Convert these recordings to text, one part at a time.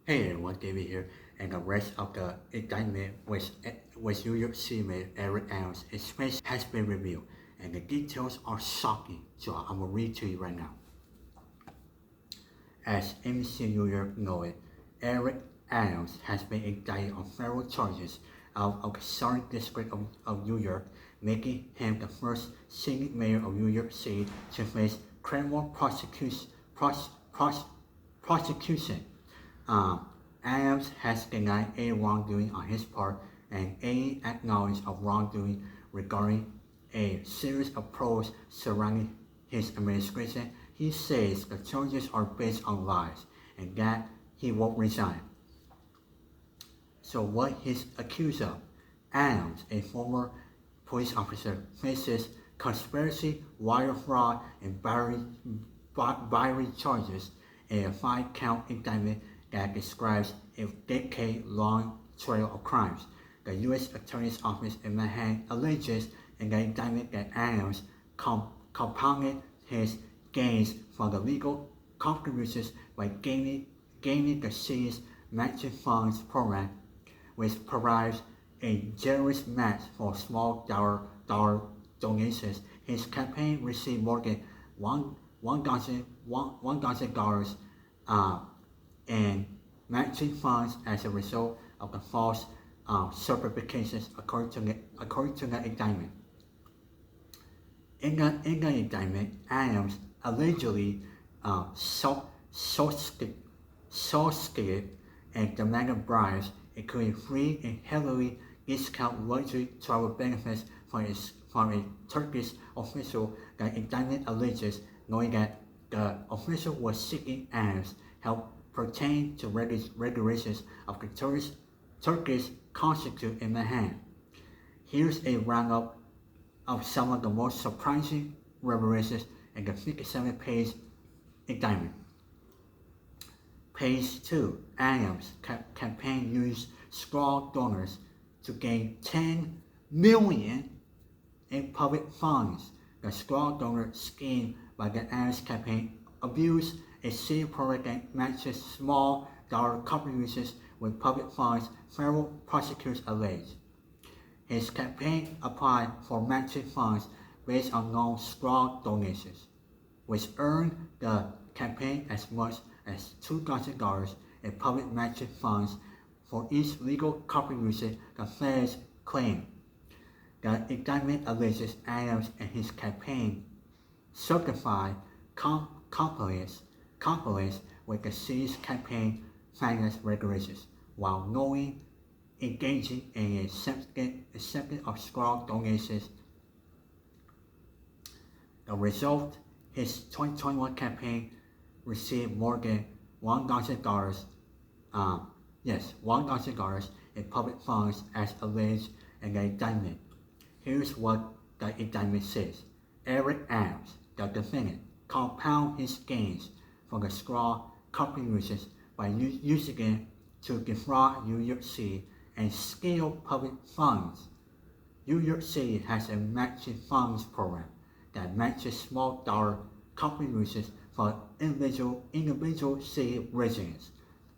Hey everyone, David here, and the rest of the indictment with New York City Mayor Eric Adams' expense has been revealed, and the details are shocking. So I'm gonna read to you right now. As NBC New York noted, Eric Adams has been indicted on federal charges out of the Southern District of New York, making him the first sitting mayor of New York City to face criminal prosecution. Adams has denied any wrongdoing on his part and any acknowledgement of wrongdoing regarding a series of pros surrounding his administration. He says the charges are based on lies and that he won't resign. So what he's accused of? Adams, a former police officer, faces conspiracy, wire fraud, and bribery charges in a 5-count indictment that describes a decade-long trail of crimes. The U.S. Attorney's Office in Manhattan alleges in the indictment that Adams compounded his gains from the legal contributions by gaining the city's matching funds program, which provides a generous match for small dollar donations. His campaign received more than $1,000 in matching funds as a result of the false certifications, according to the indictment. In the indictment, Adams allegedly solicited and demanded bribes, including free and heavily discounted luxury travel benefits from a Turkish official. The indictment alleges, knowing that the official was seeking Adams' help pertaining to regulations of the Turkish consulate in Manhattan. Here's a roundup of some of the most surprising revelations in the 57-page indictment. Page 2. Adams' campaign used straw donors to gain $10 million in public funds. The straw donor scheme by the Adams campaign abused a city program that matches small dollar contributions with public funds, federal prosecutors allege. His campaign applied for matching funds based on known straw donations, which earned the campaign as much as $2,000 in public matching funds for each legal contribution, the feds claim. The indictment alleges Adams and his campaign certified compliance with the city's campaign finance regulations while knowing engaging in acceptance of straw donations. The result, his 2021 campaign received more than $1,000 in public funds as alleged in the indictment. Here's what the indictment says. Eric Adams, the defendant, compounded his gains from the straw contributions by using it to defraud New York City and steal public funds. New York City has a matching funds program that matches small dollar contributions for individual city residents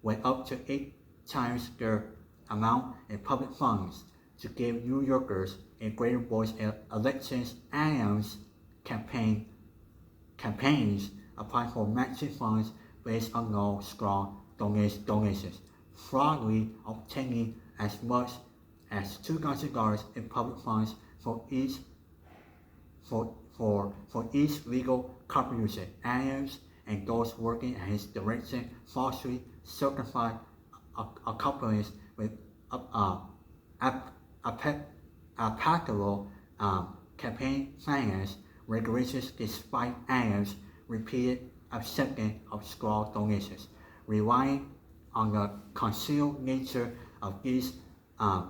with up to 8 times their amount in public funds to give New Yorkers a greater voice in elections. Adams' campaigns apply for matching funds based on no straw donations, fraudulently obtaining as much as $2,000 in public funds for each legal contribution. Adams and those working at his direction falsely certified accomplices with applicable campaign finance regulations despite Adams' repeated acceptance of straw donations, relying on the concealed nature of these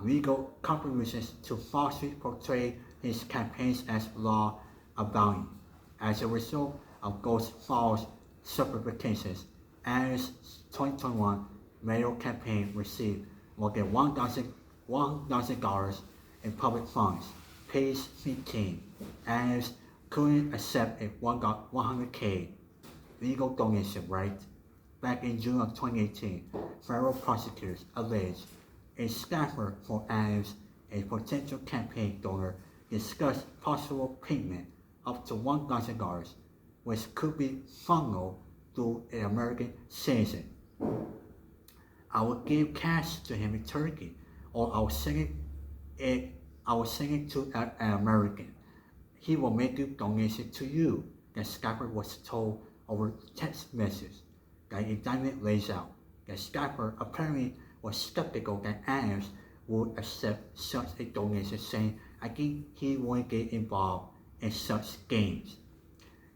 legal contributions to falsely portray his campaigns as law-abiding. As a result of those false certifications, Adams' 2021 mayoral campaign received more than $1,000 in public funds. Page 15. Adams couldn't accept a $100K legal donation, right? back in June of 2018, federal prosecutors alleged a staffer for Adams, a potential campaign donor, discussed possible payment up to $1,000, which could be funneled through an American citizen. I will give cash to him in Turkey, or I will send it to an American. He will make a donation to you, the staffer was told over text message. The indictment lays out. The staffer apparently was skeptical that Adams would accept such a donation, saying, I think he won't get involved in such games.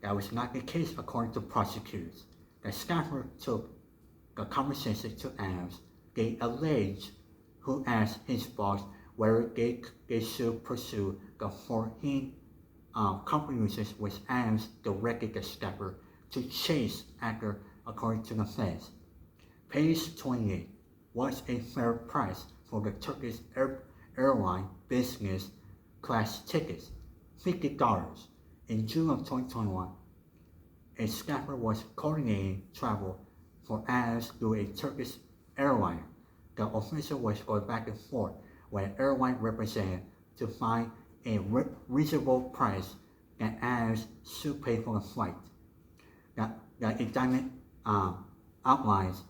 That was not the case according to prosecutors. The staffer took the conversation to Adams. They alleged who asked his boss whether they should pursue the 14 compromises with Adams directed the staffer to chase after, according to the feds. Page 28 was a fair price for the Turkish airline business class tickets, $50. In June of 2021, a staffer was coordinating travel for Adams through a Turkish airline. The official was going back and forth with an airline representative to find a reasonable price that Adams should pay for the flight. The indictment outlines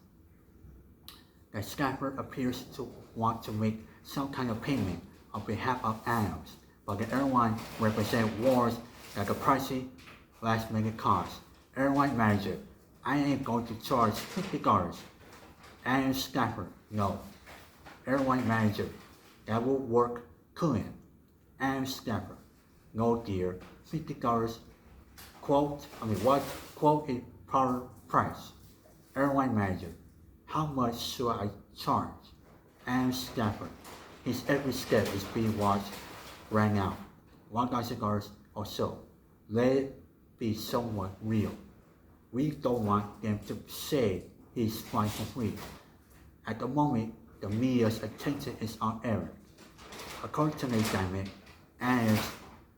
that staffer appears to want to make some kind of payment on behalf of Adams, but the airline representative warns that the pricey last-minute cost. Airline manager, I ain't going to charge $50. Adams staffer, no. Airline manager, that will work, couldn't. Adams staffer, no dear, $50. What quote is proper price? Airline manager, how much should I charge? Adams staffer, his every step is being watched right now. $1,000 or so. Let it be somewhat real. We don't want them to say he's flying for free. At the moment, the media's attention is on Eric. According to the indictment, Adams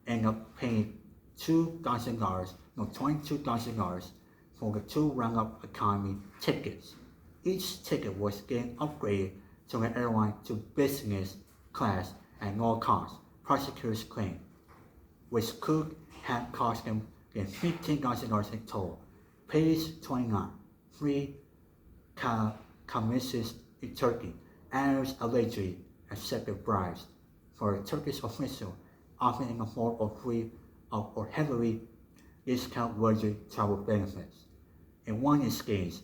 ended up paying $22,000 for the two round-up economy tickets. Each ticket was then upgraded to the airline to business class at no cost, prosecutors claim, which could have cost them $15,000 in total. Page 29, three commissions in Turkey. Adams allegedly accepted bribes for a Turkish official, often in the form of free or heavily discounted luxury travel benefits. In one exchange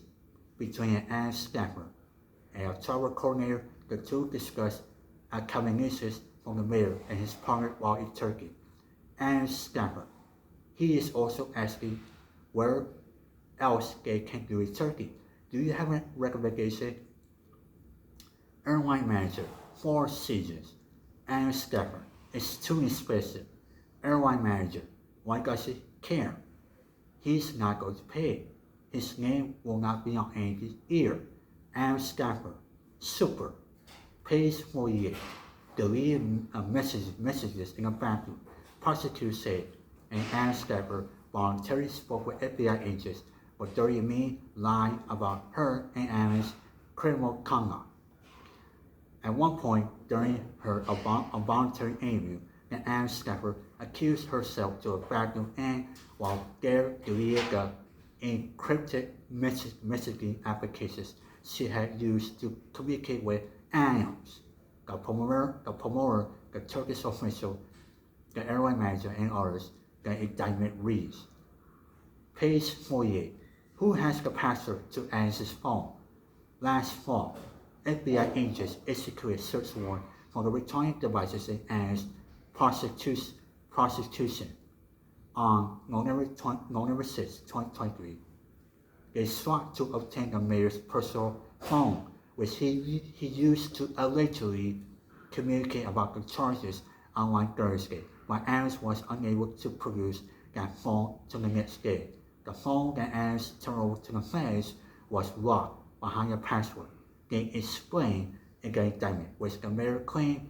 between an Adams staffer and a travel coordinator, the two discussed combinations from the mayor and his partner while in Turkey. Adams staffer, he is also asking where else they can do in Turkey. Do you have a recommendation? Airline manager, 4 seasons. Adams staffer, it's too expensive. Airline manager, why does he care? He's not going to pay. His name will not be on anybody's ear. Adams staffer, super. Page 48, deleted messages in a bathroom. Prosecutors said an Adams staffer voluntarily spoke with FBI agents for 30 minutes, lying about her and Adams' criminal conduct. At one point during her involuntary interview, the Adams staffer accused herself to a bathroom and, while there, deleted the encrypted messaging applications she had used to communicate with Adams, the promoter, the Turkish official, the airline manager, and others. The indictment reads. Page 48. Who has the password to Adams' phone? Last fall, FBI agents executed a search warrant for the electronic devices in Adams' prosecution. On November 6, 2023, they sought to obtain the mayor's personal phone, which he used to allegedly communicate about the charges on Thursday, but Adams was unable to produce that phone till the next day. The phone that Adams turned over to the feds was locked behind a password. They explained in the indictment, which the mayor claimed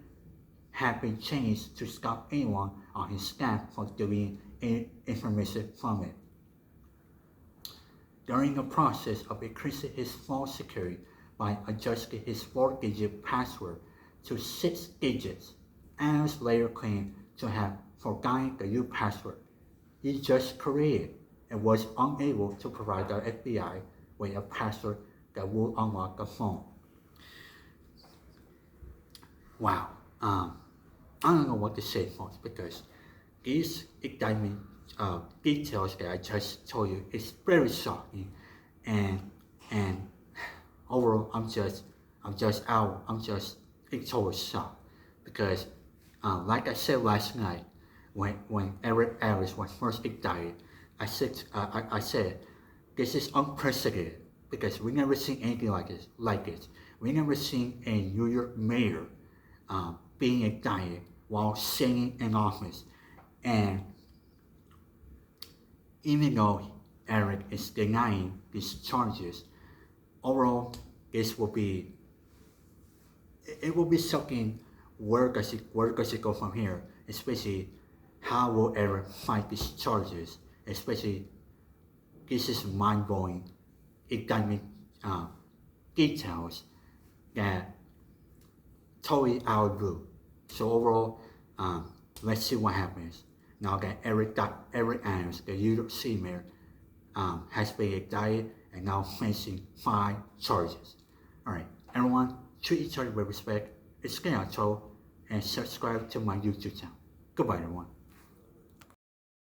had been changed to stop anyone on his staff from deleting information from it. during the process of increasing his phone security by adjusting his 4-digit password to 6 digits. Adams later claimed to have forgotten the new password he just created and was unable to provide the FBI with a password that would unlock the phone. Wow. I don't know what to say most because these indictment details that I just told you is very shocking, and overall I'm just in total shock because like I said last night when Eric Harris was first indicted, I said this is unprecedented because we never seen anything like this. We never seen a New York mayor being indicted while sitting in office, and even though Eric is denying these charges, overall this will be shocking. Where does it go from here? Especially how will Eric fight these charges? Especially this is mind-blowing indictment details that totally out of blue. So overall, let's see what happens. Now that Eric Adams, the New York City mayor, has been indicted and now facing 5 charges. Alright, everyone, treat each other with respect, it's Skin Out and subscribe to my YouTube channel. Goodbye, everyone.